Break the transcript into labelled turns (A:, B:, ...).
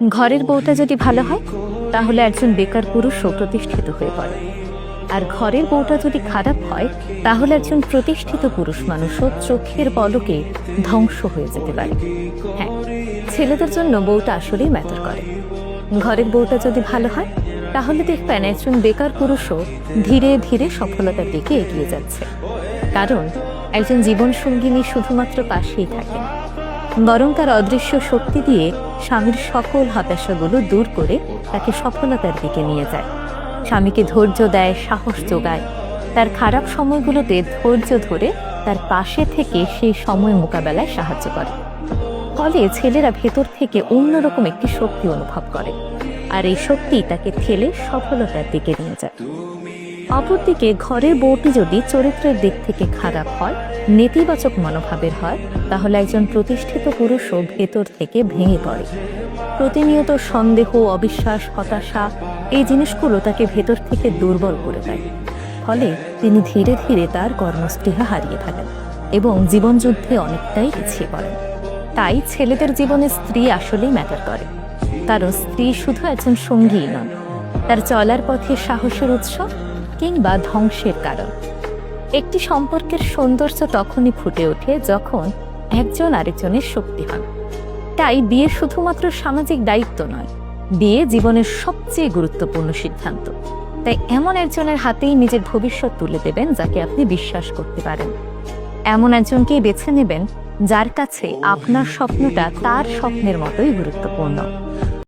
A: ঘরের বউটা যদি ভালো হয় তাহলে একজন বেকার পুরুষও প্রতিষ্ঠিত হয়ে পড়ে, আর ঘরের বউটা যদি খারাপ হয় তাহলে একজন প্রতিষ্ঠিত পুরুষ মানুষও চোখের পলকে ধ্বংস হয়ে যেতে পারে। হ্যাঁ, ছেলেদের জন্য বউটা আসলেই ম্যাটার করে। ঘরের বউটা যদি ভালো হয় তাহলে দেখবেন একজন বেকার পুরুষও ধীরে ধীরে সফলতার দিকে এগিয়ে যাচ্ছে, কারণ একজন জীবনসঙ্গিনী শুধুমাত্র পাশেই থাকে না, বরং তার অদৃশ্য শক্তি দিয়ে স্বামীর সকল হতাশাগুলো দূর করে তাকে সফলতার দিকে নিয়ে যায়। স্বামীকে ধৈর্য দেয়, সাহস যোগায়, তার খারাপ সময়গুলোতে ধৈর্য ধরে তার পাশে থেকে সেই সময় মোকাবেলায় সাহায্য করে। ফলে ছেলেরা ভেতর থেকে অন্যরকম একটি শক্তি অনুভব করে, আর এই শক্তি তাকে ঠেলে সফলতার দিকে নিয়ে যায়। অপরদিকে ঘরের বউটি যদি চরিত্রের দিক থেকে খারাপ হয়, নেতিবাচক মনোভাবের হয়, তাহলে একজন প্রতিষ্ঠিত পুরুষও ভেতর থেকে ভেঙে পড়ে। প্রতিনিয়ত সন্দেহ, অবিশ্বাস, হতাশা এই জিনিসগুলো তাকে ভেতর থেকে দুর্বল করে দেয়। ফলে তিনি ধীরে ধীরে তার কর্মস্পৃহা হারিয়ে ফেলেন এবং জীবনযুদ্ধে অনেকটাই পিছিয়ে পড়েন। তাই ছেলেদের জীবনে স্ত্রী আসলেই ম্যাটার করে, কারণ স্ত্রী শুধু একজন সঙ্গীই নন, তার চলার পথে সাহসের উৎস কিংবা ধ্বংসের কারণ। একটি সম্পর্কের সৌন্দর্য তখনই ফুটে ওঠে যখন একজন আরেকজনের শক্তি হন। তাই বিয়ে শুধুমাত্র সামাজিক দায়িত্ব নয়, বিয়ে জীবনের সবচেয়ে গুরুত্বপূর্ণ সিদ্ধান্ত। তাই এমন একজনের হাতেই নিজের ভবিষ্যৎ তুলে দেবেন যাকে আপনি বিশ্বাস করতে পারেন। এমন একজনকেই বেছে নেবেন যার কাছে আপনার স্বপ্নটা তার স্বপ্নের মতোই গুরুত্বপূর্ণ।